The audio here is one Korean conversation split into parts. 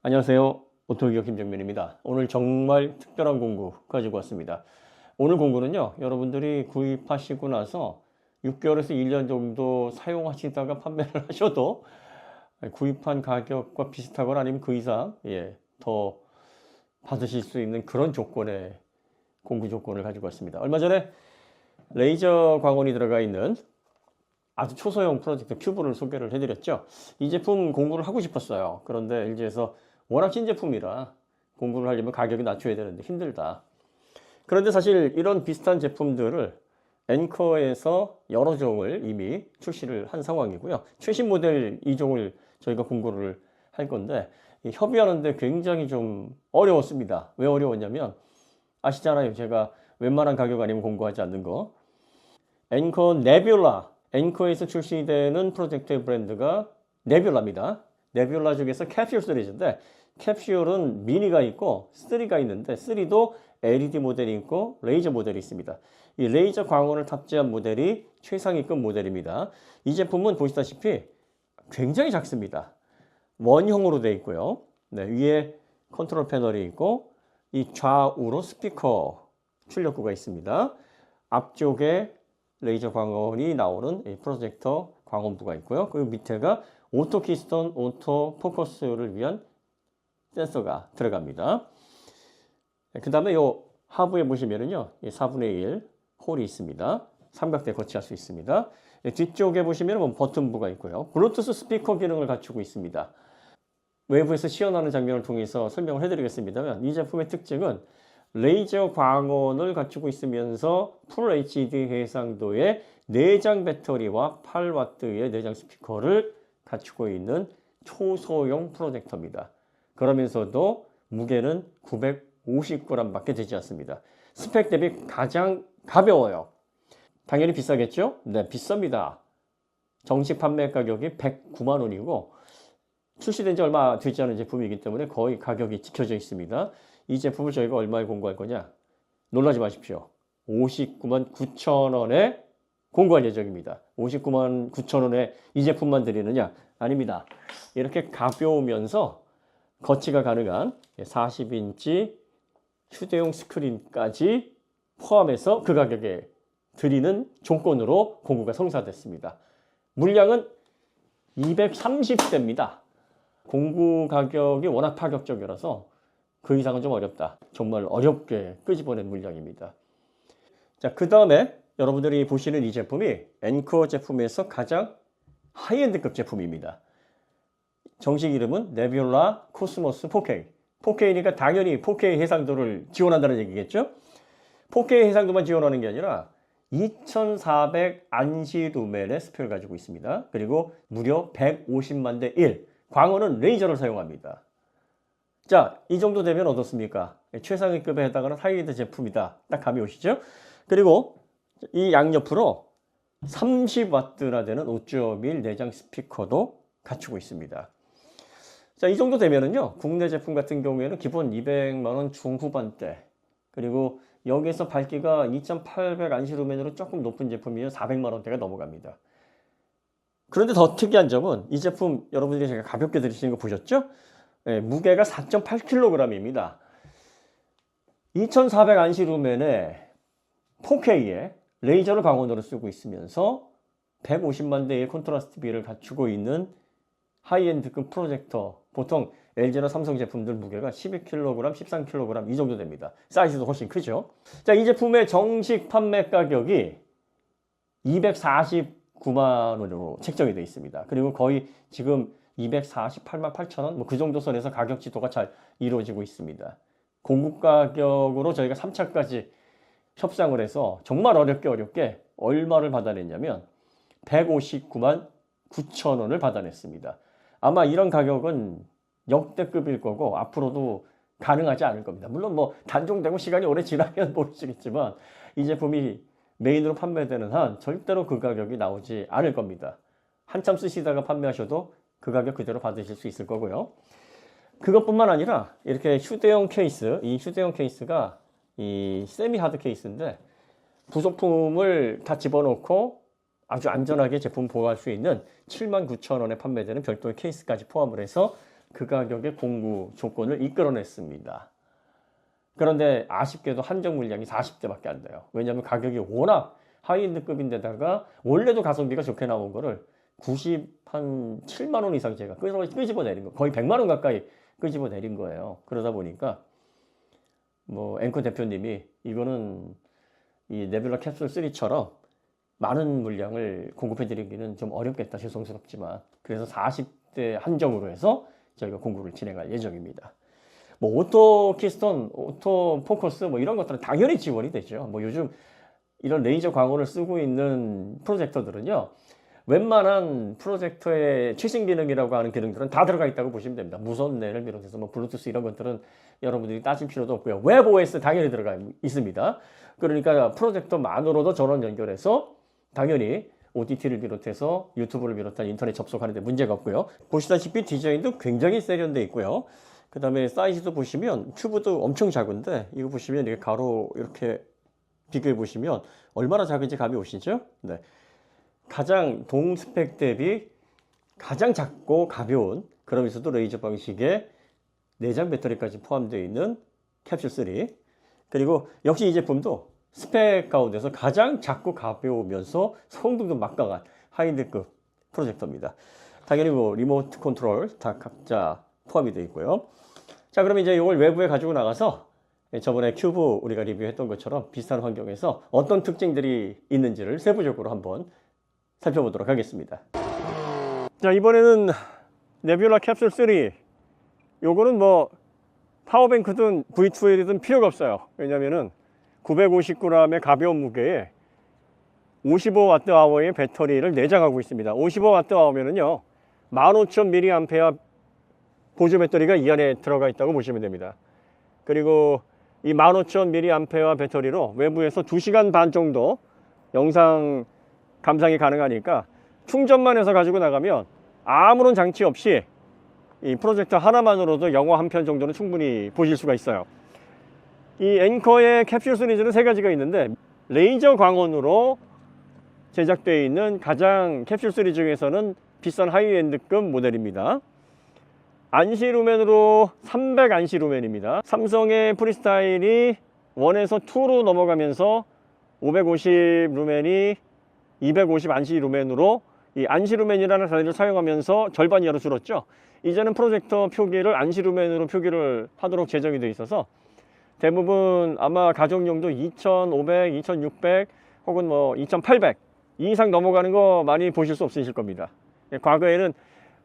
안녕하세요. 오토기업 김정민입니다. 오늘 정말 특별한 공구 가지고 왔습니다. 오늘 공구는요, 여러분들이 구입하시고 나서 6개월에서 1년 정도 사용하시다가 판매를 하셔도 구입한 가격과 비슷하거나 아니면 그 이상 더 받으실 수 있는 그런 조건의 공구 조건을 가지고 왔습니다. 얼마 전에 레이저 광원이 들어가 있는 아주 초소형 프로젝터 큐브를 소개를 해드렸죠. 이 제품 공구를 하고 싶었어요. 그런데 LG에서 워낙 신제품이라 공구를 하려면 가격이 낮춰야 되는데 힘들다. 그런데 사실 이런 비슷한 제품들을 엔커에서 여러 종을 이미 출시를 한 상황이고요. 최신 모델 2종을 저희가 공구를 할 건데 협의하는데 굉장히 좀 어려웠습니다. 왜 어려웠냐면 아시잖아요. 제가 웬만한 가격 아니면 공구하지 않는 거. 엔커 네뷸라, 엔커에서 출시되는 프로젝터의 브랜드가 네뷸라입니다. 네뷸라 중에서 캡슐 시리즈인데 캡슐은 미니가 있고 3가 있는데 3도 LED 모델이 있고 레이저 모델이 있습니다. 이 레이저 광원을 탑재한 모델이 최상위급 모델입니다. 이 제품은 보시다시피 굉장히 작습니다. 원형으로 되어 있고요. 위에 컨트롤 패널이 있고 이 좌우로 스피커 출력구가 있습니다. 앞쪽에 레이저 광원이 나오는 프로젝터 광원부가 있고요. 그리고 밑에가 오토 키스톤, 오토 포커스를 위한 센서가 들어갑니다. 그 다음에 이 하부에 보시면은요, 4분의 1 홀이 있습니다. 삼각대 거치할 수 있습니다. 뒤쪽에 보시면 버튼부가 있고요. 블루투스 스피커 기능을 갖추고 있습니다. 외부에서 시연하는 장면을 통해서 설명을 해드리겠습니다만 이 제품의 특징은 레이저 광원을 갖추고 있으면서 풀 HD 해상도의 내장 배터리와 8W의 내장 스피커를 갖추고 있는 초소형 프로젝터입니다. 그러면서도 무게는 950g 밖에 되지 않습니다. 스펙 대비 가장 가벼워요. 당연히 비싸겠죠? 네, 비쌉니다. 정식 판매 가격이 109만 원이고 출시된 지 얼마 되지 않은 제품이기 때문에 거의 가격이 지켜져 있습니다. 이 제품을 저희가 얼마에 공구할 거냐? 놀라지 마십시오. 59만 9천 원에 공구할 예정입니다. 59만 9천 원에 이 제품만 드리느냐? 아닙니다. 이렇게 가벼우면서 거치가 가능한 40인치 휴대용 스크린까지 포함해서 그 가격에 드리는 조건으로 공구가 성사됐습니다. 물량은 230대입니다. 공구 가격이 워낙 파격적이라서 그 이상은 좀 어렵다. 정말 어렵게 끄집어낸 물량입니다. 자, 그 다음에 여러분들이 보시는 이 제품이 엔커 제품에서 가장 하이엔드급 제품입니다. 정식 이름은 네뷸라 코스모스 4K. 4K니까 당연히 4K 해상도를 지원한다는 얘기겠죠? 4K 해상도만 지원하는 게 아니라 2400 안시 루멘의 스펙을 가지고 있습니다. 그리고 무려 150만 대 1. 광원은 레이저를 사용합니다. 자, 이 정도 되면 어떻습니까? 최상위급에 해당하는 하이엔드 제품이다. 딱 감이 오시죠? 그리고 이 양옆으로 30W나 되는 5.1 내장 스피커도 갖추고 있습니다. 자, 이 정도 되면은요, 국내 제품 같은 경우에는 기본 200만 원 중후반대, 그리고 여기에서 밝기가 2800 안시루멘으로 조금 높은 제품이면 400만 원대가 넘어갑니다. 그런데 더 특이한 점은 이 제품 여러분들이 제가 가볍게 들으시는 거 보셨죠? 무게가 4.8kg입니다. 2400 안시루멘에 4K에 레이저를 광원으로 쓰고 있으면서 150만 대의 콘트라스트 비를 갖추고 있는 하이엔드급 프로젝터, 보통 LG나 삼성 제품들 무게가 12kg, 13kg 이 정도 됩니다. 사이즈도 훨씬 크죠. 자, 이 제품의 정식 판매 가격이 249만 원으로 책정이 되어 있습니다. 그리고 거의 지금 248만 8천 원, 뭐 그 정도 선에서 가격 지도가 잘 이루어지고 있습니다. 공급 가격으로 저희가 3차까지 협상을 해서 정말 어렵게 얼마를 받아냈냐면 159만 9천 원을 받아냈습니다. 아마 이런 가격은 역대급일 거고 앞으로도 가능하지 않을 겁니다. 물론 뭐 단종되고 시간이 오래 지나면 모르시겠지만 이 제품이 메인으로 판매되는 한 절대로 그 가격이 나오지 않을 겁니다. 한참 쓰시다가 판매하셔도 그 가격 그대로 받으실 수 있을 거고요. 그것뿐만 아니라 이렇게 휴대용 케이스, 이 휴대용 케이스가 이 세미 하드 케이스인데 부속품을 다 집어넣고 아주 안전하게 제품 보호할 수 있는 79,000원에 판매되는 별도의 케이스까지 포함을 해서 그 가격의 공구 조건을 이끌어냈습니다. 그런데 아쉽게도 한정 물량이 40대밖에 안 돼요. 왜냐하면 가격이 워낙 하이엔드급인데다가 원래도 가성비가 좋게 나온 거를 97만 원 이상 제가 끄집어내린 거, 거의 100만 원 가까이 끄집어내린 거예요. 그러다 보니까 뭐 앵커 대표님이 이거는 이 네뷸라 캡슐 3처럼 많은 물량을 공급해드리기는 좀 어렵겠다, 죄송스럽지만. 그래서 40대 한정으로 해서 저희가 공급을 진행할 예정입니다. 뭐 오토 키스톤, 오토 포커스 뭐 이런 것들은 당연히 지원이 되죠. 뭐 요즘 이런 레이저 광원을 쓰고 있는 프로젝터들은요, 웬만한 프로젝터의 최신 기능이라고 하는 기능들은 다 들어가 있다고 보시면 됩니다. 무선내를 비롯해서 뭐 블루투스 이런 것들은 여러분들이 따질 필요도 없고요. 웹 OS 당연히 들어가 있습니다. 그러니까 프로젝터만으로도 전원 연결해서 당연히 OTT를 비롯해서 유튜브를 비롯한 인터넷 접속하는데 문제가 없고요. 보시다시피 디자인도 굉장히 세련돼 있고요. 그 다음에 사이즈도 보시면 큐브도 엄청 작은데, 이거 보시면 이게 가로 이렇게 비교해 보시면 얼마나 작은지 감이 오시죠? 네. 가장 동스펙 대비 가장 작고 가벼운, 그러면서도 레이저 방식의 내장 배터리까지 포함되어 있는 캡슐 3. 그리고 역시 이 제품도 스펙 가운데서 가장 작고 가벼우면서 성능도 막강한 하이엔드급 프로젝터입니다. 당연히 뭐 리모트 컨트롤 다 각자 포함이 되어 있고요. 자, 그러면 이제 이걸 외부에 가지고 나가서 저번에 큐브 우리가 리뷰했던 것처럼 비슷한 환경에서 어떤 특징들이 있는지를 세부적으로 한번 살펴보도록 하겠습니다. 자, 이번에는 네뷸라 캡슐 3. 요거는 뭐 파워뱅크든 V2L이든 필요가 없어요. 왜냐면은 950g의 가벼운 무게에 55Wh의 배터리를 내장하고 있습니다. 55W면은요 15,000mAh 보조 배터리가 이 안에 들어가 있다고 보시면 됩니다. 그리고 이 15,000mAh 배터리로 외부에서 2시간 반 정도 영상 감상이 가능하니까 충전만 해서 가지고 나가면 아무런 장치 없이 이 프로젝터 하나만으로도 영화 한 편 정도는 충분히 보실 수가 있어요. 이 앵커의 캡슐 시리즈는 3가지가 있는데, 레이저 광원으로 제작되어 있는 가장 캡슐 시리즈 중에서는 비싼 하이엔드급 모델입니다. 안시 루멘으로 300 안시 루멘입니다. 삼성의 프리스타일이 1에서 2로 넘어가면서 550 루멘이 250 안시 루멘으로, 이 안시 루멘이라는 단위를 사용하면서 절반 이하로 줄었죠. 이제는 프로젝터 표기를 안시 루멘으로 표기를 하도록 제정이 되어 있어서 대부분 아마 가정용도 2500, 2600 혹은 뭐 2800 이상 넘어가는 거 많이 보실 수 없으실 겁니다. 과거에는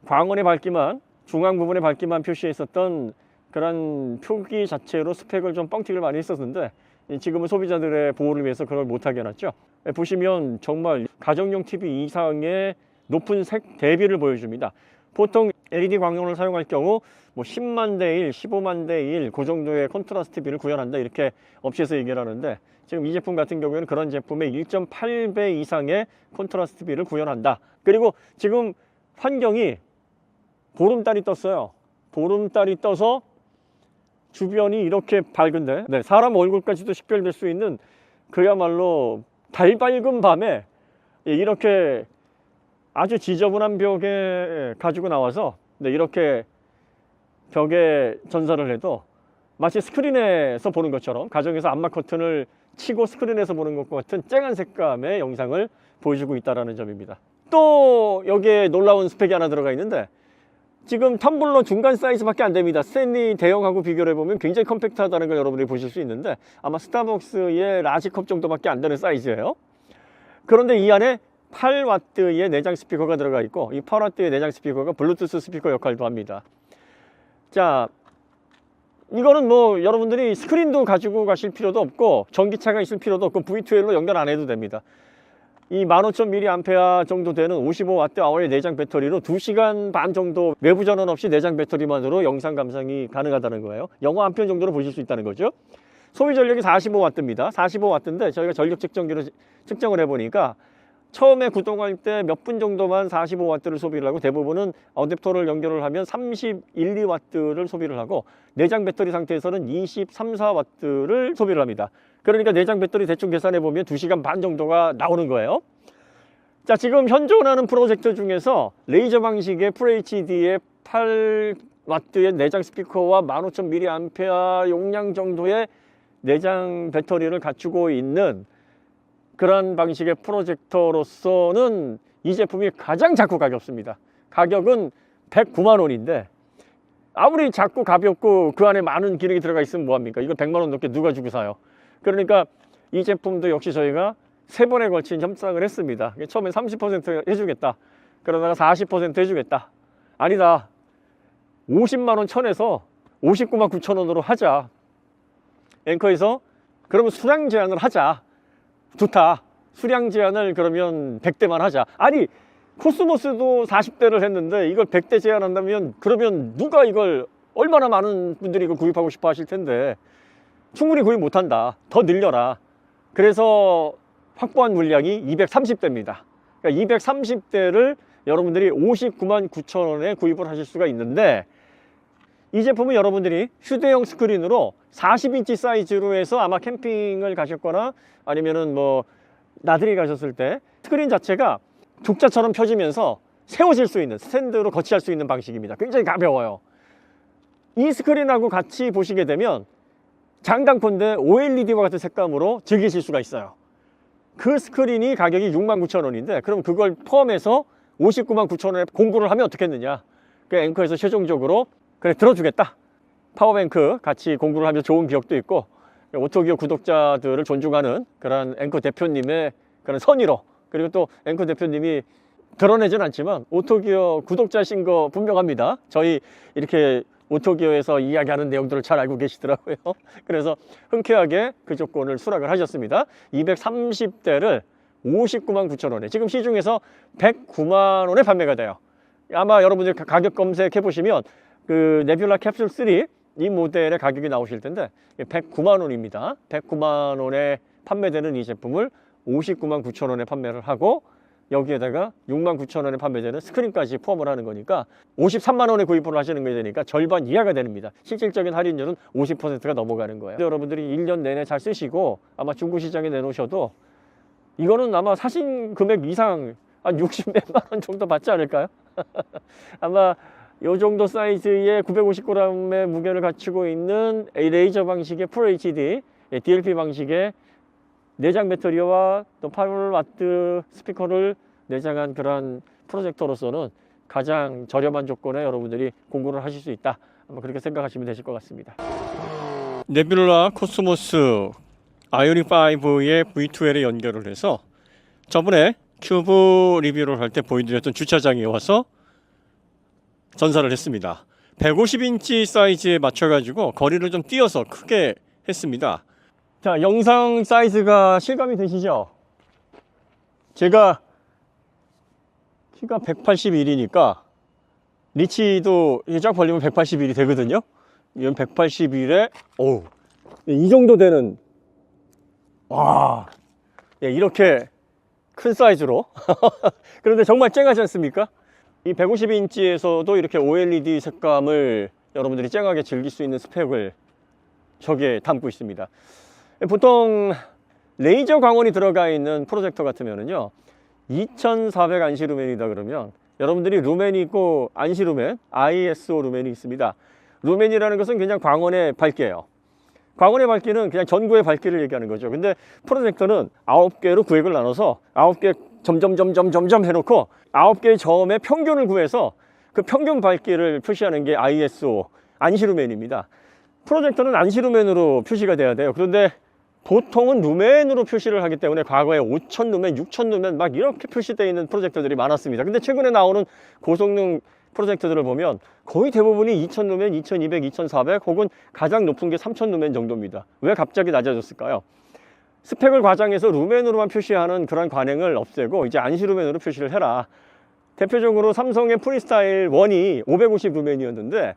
광원의 밝기만, 중앙 부분의 밝기만 표시했었던 그런 표기 자체로 스펙을 좀 뻥튀기를 많이 했었는데, 지금은 소비자들의 보호를 위해서 그걸 못하게 해놨죠. 보시면 정말 가정용 TV 이상의 높은 색 대비를 보여줍니다. 보통 LED 광원을 사용할 경우 뭐 10만 대 1, 15만 대 1, 그 정도의 컨트라스트 비를 구현한다, 이렇게 업체에서 얘기를 하는데, 지금 이 제품 같은 경우에는 그런 제품의 1.8배 이상의 컨트라스트 비를 구현한다. 그리고 지금 환경이 보름달이 떴어요. 보름달이 떠서 주변이 이렇게 밝은데, 네, 사람 얼굴까지도 식별될 수 있는 그야말로 달 밝은 밤에 이렇게 아주 지저분한 벽에 가지고 나와서, 네, 이렇게 벽에 전사를 해도 마치 스크린에서 보는 것처럼, 가정에서 암막 커튼을 치고 스크린에서 보는 것과 같은 쨍한 색감의 영상을 보여주고 있다는 점입니다. 또 여기에 놀라운 스펙이 하나 들어가 있는데, 지금 텀블러 중간 사이즈밖에 안 됩니다. 스탠리 대형하고 비교를 해보면 굉장히 컴팩트하다는 걸 여러분들이 보실 수 있는데, 아마 스타벅스의 라지컵 정도밖에 안 되는 사이즈예요. 그런데 이 안에 8W의 내장 스피커가 들어가 있고, 이 8W의 내장 스피커가 블루투스 스피커 역할도 합니다. 자, 이거는 뭐 여러분들이 스크린도 가지고 가실 필요도 없고 전기차가 있을 필요도 없고 V2L로 연결 안 해도 됩니다. 이 15,000mAh 정도 되는 55Wh의 내장 배터리로 2시간 반 정도 외부 전원 없이 내장 배터리만으로 영상 감상이 가능하다는 거예요. 영화 한 편 정도로 보실 수 있다는 거죠. 소비 전력이 45W입니다. 45W인데 저희가 전력 측정기로 측정을 해보니까 처음에 구동할 때 몇 분 정도만 45W를 소비를 하고, 대부분은 어댑터를 연결을 하면 31, 2W를 소비를 하고, 내장 배터리 상태에서는 23, 4W를 소비를 합니다. 그러니까 내장 배터리 대충 계산해 보면 2시간 반 정도가 나오는 거예요. 자, 지금 현존하는 프로젝터 중에서 레이저 방식의 FHD의 8W 와트의 내장 스피커와 15,000mAh 용량 정도의 내장 배터리를 갖추고 있는 그런 방식의 프로젝터로서는 이 제품이 가장 작고 가볍습니다. 가격은 109만 원인데 아무리 작고 가볍고 그 안에 많은 기능이 들어가 있으면 뭐합니까? 이거 100만 원 넘게 누가 주고 사요? 그러니까 이 제품도 역시 저희가 3번에 걸친 협상을 했습니다. 처음에 30% 해주겠다. 그러다가 40% 해주겠다. 아니다. 50만 원 천에서 59만 9천 원으로 하자. 앵커에서 그러면 수량 제한을 하자. 좋다. 수량 제한을 그러면 100대만 하자. 아니 코스모스도 40대를 했는데 이걸 100대 제한한다면 그러면 누가 이걸 얼마나 많은 분들이 이걸 구입하고 싶어 하실 텐데 충분히 구입 못한다. 더 늘려라. 그래서 확보한 물량이 230대입니다. 그러니까 230대를 여러분들이 59만 9천 원에 구입을 하실 수가 있는데 이 제품은 여러분들이 휴대용 스크린으로 40인치 사이즈로 해서 아마 캠핑을 가셨거나 아니면은 뭐 나들이 가셨을 때 스크린 자체가 족자처럼 펴지면서 세워질 수 있는 스탠드로 거치할 수 있는 방식입니다. 굉장히 가벼워요. 이 스크린하고 같이 보시게 되면 장단콘데 OLED와 같은 색감으로 즐기실 수가 있어요. 그 스크린이 가격이 69,000원인데 그럼 그걸 포함해서 59만 9천 원에 공구를 하면 어떻겠느냐. 그 앵커에서 최종적으로 그래 들어주겠다. 파워뱅크 같이 공구를 하면 좋은 기억도 있고 오토기어 구독자들을 존중하는 그런 앵커 대표님의 그런 선의로 그리고 또 앵커 대표님이 드러내진 않지만 오토기어 구독자신 거 분명합니다. 저희 이렇게 오토기어에서 이야기하는 내용들을 잘 알고 계시더라고요. 그래서 흔쾌하게 그 조건을 수락을 하셨습니다. 230대를 59만 9천 원에 지금 시중에서 109만 원에 판매가 돼요. 아마 여러분들 가격 검색해 보시면 그 네뷸라 캡슐 3 이 모델의 가격이 나오실 텐데 109만 원입니다. 109만 원에 판매되는 이 제품을 59만 9천 원에 판매를 하고 여기에다가 6만 9천 원에 판매되는 스크린까지 포함을 하는 거니까 53만 원에 구입을 하시는 게 되니까 절반 이하가 됩니다. 실질적인 할인율은 50%가 넘어가는 거예요. 여러분들이 1년 내내 잘 쓰시고 아마 중고 시장에 내놓으셔도 이거는 아마 사신 금액 이상 한 60몇만 원 정도 받지 않을까요? 아마 이 정도 사이즈의 950g의 무게를 갖추고 있는 레이저 방식의 FHD, DLP 방식의 내장 배터리와 또 8W 스피커를 내장한 그런 프로젝터로서는 가장 저렴한 조건에 여러분들이 공부를 하실 수 있다. 아마 그렇게 생각하시면 되실 것 같습니다. 네뷸라 코스모스 아이오닉 5의 V2L에 연결을 해서 저번에 큐브 리뷰를 할 때 보여드렸던 주차장에 와서 전사를 했습니다. 150인치 사이즈에 맞춰가지고 거리를 좀 띄어서 크게 했습니다. 자, 영상 사이즈가 실감이 되시죠? 제가 키가 181이니까 리치도 쫙 벌리면 181이 되거든요. 이건 181에 이 정도 되는 와, 이렇게 큰 사이즈로 그런데 정말 쨍하지 않습니까? 이 150인치에서도 이렇게 OLED 색감을 여러분들이 쨍하게 즐길 수 있는 스펙을 저기에 담고 있습니다. 보통 레이저 광원이 들어가 있는 프로젝터 같으면요 2400 안시 루멘이다 그러면 여러분들이 루멘이 있고 안시 루멘, ISO 루멘이 있습니다. 루멘이라는 것은 그냥 광원의 밝기예요. 광원의 밝기는 그냥 전구의 밝기를 얘기하는 거죠. 근데 프로젝터는 9개로 구획을 나눠서 9개 점점 해놓고 9개의 점의 평균을 구해서 그 평균 밝기를 표시하는 게 ISO 안시 루멘입니다. 프로젝터는 안시 루멘으로 표시가 돼야 돼요. 그런데 보통은 루멘으로 표시를 하기 때문에 과거에 5000 루멘, 6000 루멘 막 이렇게 표시되어 있는 프로젝터들이 많았습니다. 근데 최근에 나오는 고성능 프로젝터들을 보면 거의 대부분이 2000 루멘, 2200, 2400 혹은 가장 높은 게 3000 루멘 정도입니다. 왜 갑자기 낮아졌을까요? 스펙을 과장해서 루멘으로만 표시하는 그런 관행을 없애고 이제 안시 루멘으로 표시를 해라. 대표적으로 삼성의 프리스타일 1이 550 루멘이었는데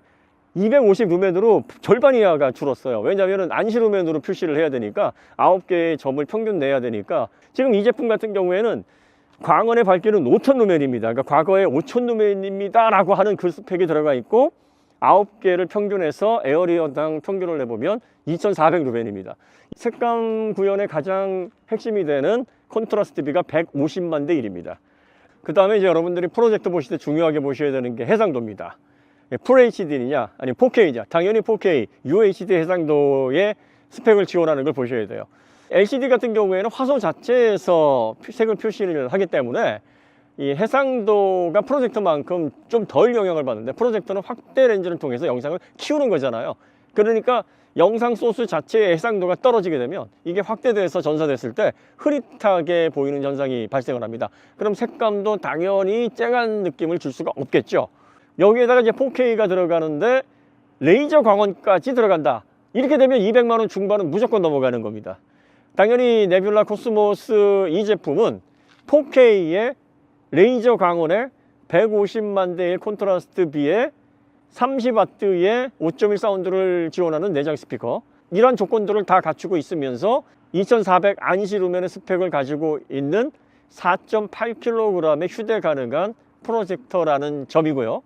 250 루멘으로 절반 이하가 줄었어요. 왜냐하면 안시 루멘으로 표시를 해야 되니까 9개의 점을 평균 내야 되니까 지금 이 제품 같은 경우에는 광원의 밝기는 5000 루멘입니다. 그러니까 과거에 5000 루멘입니다 라고 하는 그 스펙이 들어가 있고 9개를 평균해서 에어리어당 평균을 내보면 2400 루멘입니다. 색감 구현의 가장 핵심이 되는 컨트라스트 비가 150만 대 1입니다. 그 다음에 이제 여러분들이 프로젝터 보실 때 중요하게 보셔야 되는 게 해상도입니다. FHD냐 아니면 4K냐, 당연히 4K UHD 해상도의 스펙을 지원하는 걸 보셔야 돼요. LCD 같은 경우에는 화소 자체에서 색을 표시를 하기 때문에 이 해상도가 프로젝터만큼 좀 덜 영향을 받는데, 프로젝터는 확대 렌즈를 통해서 영상을 키우는 거잖아요. 그러니까 영상 소스 자체의 해상도가 떨어지게 되면 이게 확대돼서 전사됐을 때 흐릿하게 보이는 현상이 발생을 합니다. 그럼 색감도 당연히 쨍한 느낌을 줄 수가 없겠죠. 여기에다가 이제 4K가 들어가는데 레이저 광원까지 들어간다. 이렇게 되면 200만 원 중반은 무조건 넘어가는 겁니다. 당연히 네뷸라 코스모스 이 제품은 4K에 레이저 광원에 150만 대 1 콘트라스트 비에 30W의 5.1 사운드를 지원하는 내장 스피커, 이런 조건들을 다 갖추고 있으면서 2400 안시 루멘의 스펙을 가지고 있는 4.8kg의 휴대 가능한 프로젝터라는 점이고요.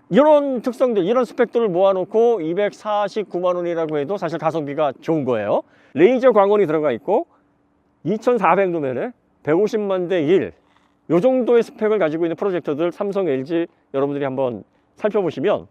이런 특성들, 이런 스펙들을 모아놓고 249만 원이라고 해도 사실 가성비가 좋은 거예요. 레이저 광원이 들어가 있고 2400 루멘에 150만 대 1, 요 정도의 스펙을 가지고 있는 프로젝터들 삼성, LG 여러분들이 한번 살펴보시면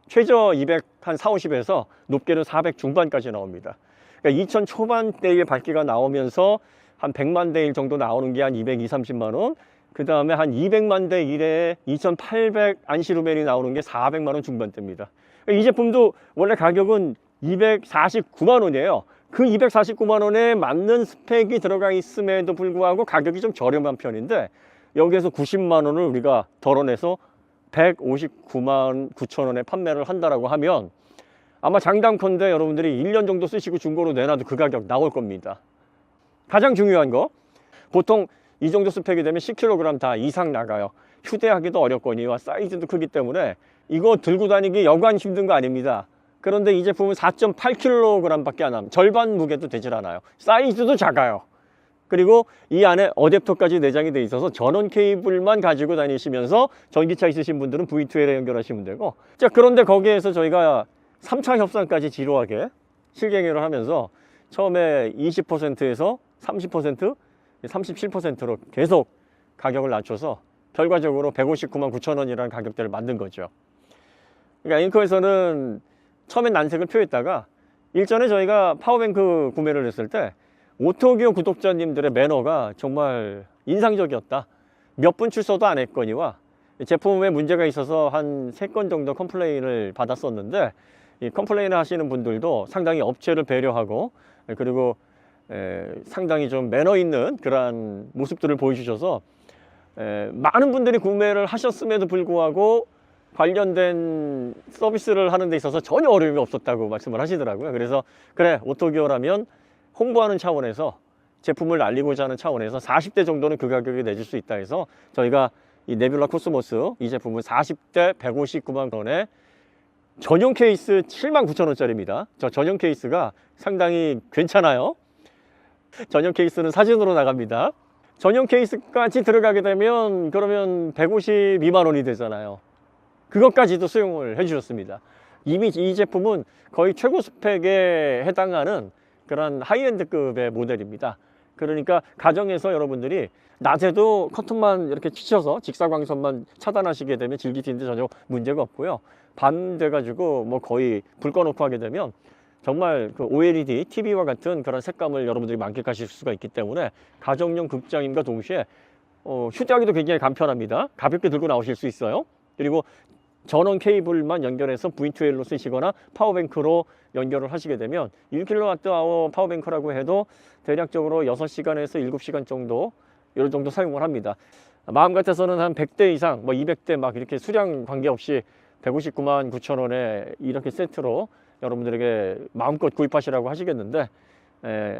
최저 200 한 4, 50에서 높게는 400 중반까지 나옵니다. 그러니까 2000 초반대의 밝기가 나오면서 한 100만 대 1 정도 나오는 게 한 220, 30만 원, 그 다음에 한 200만 대 1에 2800 안시 루멘이 나오는 게 400만 원 중반대입니다. 이 제품도 원래 가격은 249만 원이에요. 그 249만 원에 맞는 스펙이 들어가 있음에도 불구하고 가격이 좀 저렴한 편인데, 여기에서 90만 원을 우리가 덜어내서 159만 9천 원에 판매를 한다라고 하면 아마 장담컨대 여러분들이 1년 정도 쓰시고 중고로 내놔도 그 가격 나올 겁니다. 가장 중요한 거, 보통 이 정도 스펙이 되면 10kg 다 이상 나가요. 휴대하기도 어렵거니와 사이즈도 크기 때문에 이거 들고 다니기 여간 힘든 거 아닙니다. 그런데 이 제품은 4.8kg 밖에 안 합니다. 절반 무게도 되질 않아요. 사이즈도 작아요. 그리고 이 안에 어댑터까지 내장이 돼 있어서 전원 케이블만 가지고 다니시면서 전기차 있으신 분들은 V2L에 연결하시면 되고, 자, 그런데 거기에서 저희가 3차 협상까지 지루하게 실갱이를 하면서 처음에 20%에서 30%, 37%로 계속 가격을 낮춰서 결과적으로 159만 9천 원이라는 가격대를 만든 거죠. 그러니까 앵커에서는 처음엔 난색을 표했다가 일전에 저희가 파워뱅크 구매를 했을 때 오토기어 구독자님들의 매너가 정말 인상적이었다. 몇 분 출소도 안 했거니와 제품에 문제가 있어서 한 3건 정도 컴플레인을 받았었는데, 이 컴플레인을 하시는 분들도 상당히 업체를 배려하고 그리고 상당히 좀 매너 있는 그러한 모습들을 보여주셔서 많은 분들이 구매를 하셨음에도 불구하고 관련된 서비스를 하는 데 있어서 전혀 어려움이 없었다고 말씀을 하시더라고요. 그래서 그래, 오토기어라면 홍보하는 차원에서 제품을 알리고자 하는 차원에서 40대 정도는 그 가격에 내줄 수 있다 해서 저희가 이 네뷸라 코스모스 이 제품은 40대 159만 원에 전용 케이스 7만 9천 원짜리입니다. 저 전용 케이스가 상당히 괜찮아요. 전용 케이스는 사진으로 나갑니다. 전용 케이스까지 들어가게 되면 그러면 152만 원이 되잖아요. 그것까지도 수용을 해주셨습니다. 이미 이 제품은 거의 최고 스펙에 해당하는 그런 하이엔드급의 모델입니다. 그러니까 가정에서 여러분들이 낮에도 커튼만 이렇게 치셔서 직사광선만 차단하시게 되면 질기티인데 전혀 문제가 없고요. 밤 돼가지고 뭐 거의 불 꺼놓고 하게 되면 정말 그 OLED TV와 같은 그런 색감을 여러분들이 만끽하실 수가 있기 때문에 가정용 극장임과 동시에 휴대하기도 굉장히 간편합니다. 가볍게 들고 나오실 수 있어요. 그리고 전원 케이블만 연결해서 V2L로 쓰시거나 파워뱅크로 연결을 하시게 되면 1kWh 파워뱅크라고 해도 대략적으로 6시간에서 7시간 정도 이 정도 사용을 합니다. 마음 같아서는 한 100대 이상, 뭐 200대 막 이렇게 수량 관계없이 159만 9천 원에 이렇게 세트로 여러분들에게 마음껏 구입하시라고 하시겠는데,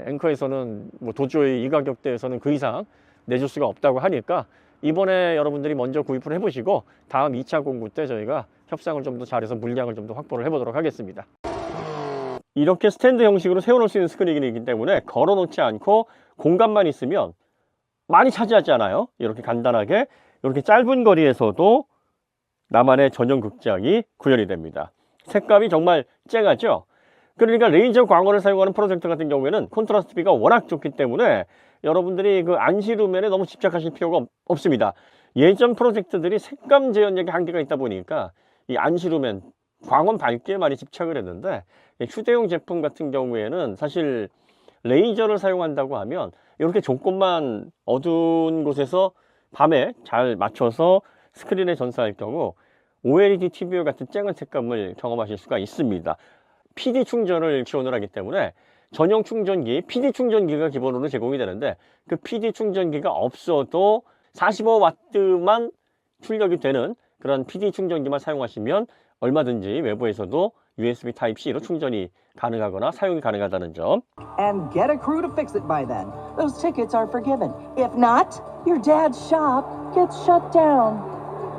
앵커에서는 뭐 도저히 이 가격대에서는 그 이상 내줄 수가 없다고 하니까 이번에 여러분들이 먼저 구입을 해보시고 다음 2차 공구 때 저희가 협상을 좀 더 잘해서 물량을 좀 더 확보를 해보도록 하겠습니다. 이렇게 스탠드 형식으로 세워놓을 수 있는 스크린이기 때문에 걸어놓지 않고 공간만 있으면 많이 차지하지 않아요. 이렇게 간단하게 이렇게 짧은 거리에서도 나만의 전용 극장이 구현이 됩니다. 색감이 정말 쨍하죠. 그러니까 레이저 광원을 사용하는 프로젝터 같은 경우에는 콘트라스트비가 워낙 좋기 때문에 여러분들이 그 안시 루멘에 너무 집착하실 필요가 없습니다. 예전 프로젝트들이 색감 재현력이 한계가 있다 보니까 이 안시루맨 광원 밝기에 많이 집착을 했는데, 휴대용 제품 같은 경우에는 사실 레이저를 사용한다고 하면 이렇게 조금만 어두운 곳에서 밤에 잘 맞춰서 스크린에 전사할 경우 OLED TV와 같은 쨍한 색감을 경험하실 수가 있습니다. PD 충전을 지원을 하기 때문에 전용 충전기, PD 충전기가 기본으로 제공이 되는데, 그 PD 충전기가 없어도 45W만 출력이 되는 그런 PD 충전기만 사용하시면 얼마든지 외부에서도 USB Type-C로 충전이 가능하거나 사용이 가능하다는 점. And get a crew to fix it by then. Those tickets are forgiven. If not, your dad's shop gets shut down.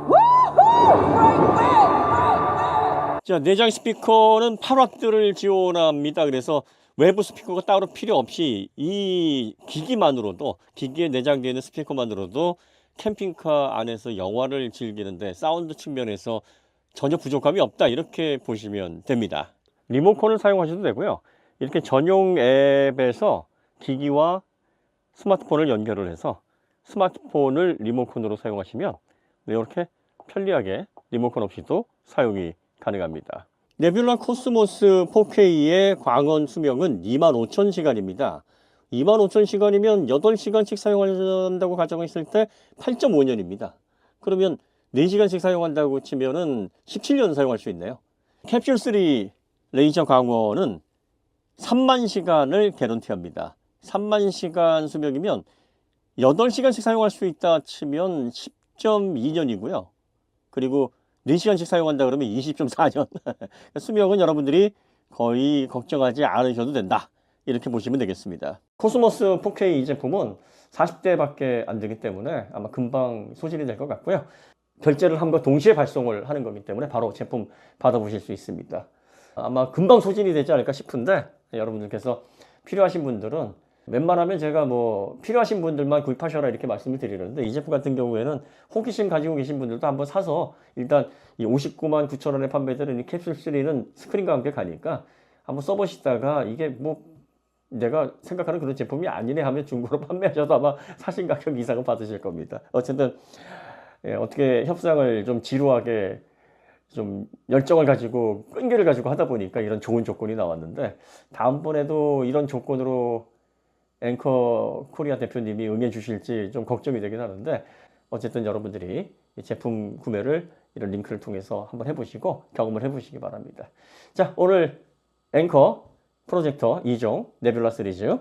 Woohoo! Great win! Great win! 자, 내장 스피커는 8W를 지원합니다. 그래서 외부 스피커가 따로 필요 없이 이 기기만으로도, 기기에 내장되어 있는 스피커만으로도 캠핑카 안에서 영화를 즐기는데 사운드 측면에서 전혀 부족함이 없다, 이렇게 보시면 됩니다. 리모컨을 사용하셔도 되고요. 이렇게 전용 앱에서 기기와 스마트폰을 연결을 해서 스마트폰을 리모컨으로 사용하시면 이렇게 편리하게 리모컨 없이도 사용이 가능합니다. 네뷸라 코스모스 4K의 광원 수명은 25,000시간입니다. 25,000시간이면 8시간씩 사용한다고 가정했을 때 8.5년입니다. 그러면 4시간씩 사용한다고 치면은 17년 사용할 수 있네요. 캡슐 3 레이저 광원은 3만 시간을 개런티합니다. 3만 시간 수명이면 8시간씩 사용할 수 있다 치면 10.2년이고요. 그리고 4시간씩 사용한다 그러면 20.4년. 수명은 여러분들이 거의 걱정하지 않으셔도 된다, 이렇게 보시면 되겠습니다. 코스모스 4K 이 제품은 40대밖에 안 되기 때문에 아마 금방 소진이 될 것 같고요. 결제를 함과 동시에 발송을 하는 거기 때문에 바로 제품 받아보실 수 있습니다. 아마 금방 소진이 되지 않을까 싶은데, 여러분들께서 필요하신 분들은 웬만하면 제가 뭐 필요하신 분들만 구입하셔라 이렇게 말씀을 드리는데, 이 제품 같은 경우에는 호기심 가지고 계신 분들도 한번 사서, 일단 이 59만 9천 원에 판매되는 이 캡슐 3는 스크린과 함께 가니까 한번 써보시다가 이게 뭐 내가 생각하는 그런 제품이 아니네 하면 중고로 판매하셔도 아마 사신 가격 이상은 받으실 겁니다. 어쨌든 어떻게 협상을 좀 지루하게, 좀 열정을 가지고 끈기를 가지고 하다 보니까 이런 좋은 조건이 나왔는데, 다음번에도 이런 조건으로 앵커 코리아 대표님이 응해 주실지 좀 걱정이 되긴 하는데, 어쨌든 여러분들이 이 제품 구매를 이런 링크를 통해서 한번 해보시고 경험을 해보시기 바랍니다. 자, 오늘 앵커 프로젝터 2종 네뷸라 시리즈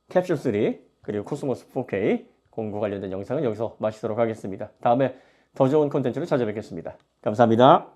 캡슐 3 그리고 코스모스 4K 공구 관련된 영상은 여기서 마치도록 하겠습니다. 다음에 더 좋은 콘텐츠로 찾아뵙겠습니다. 감사합니다.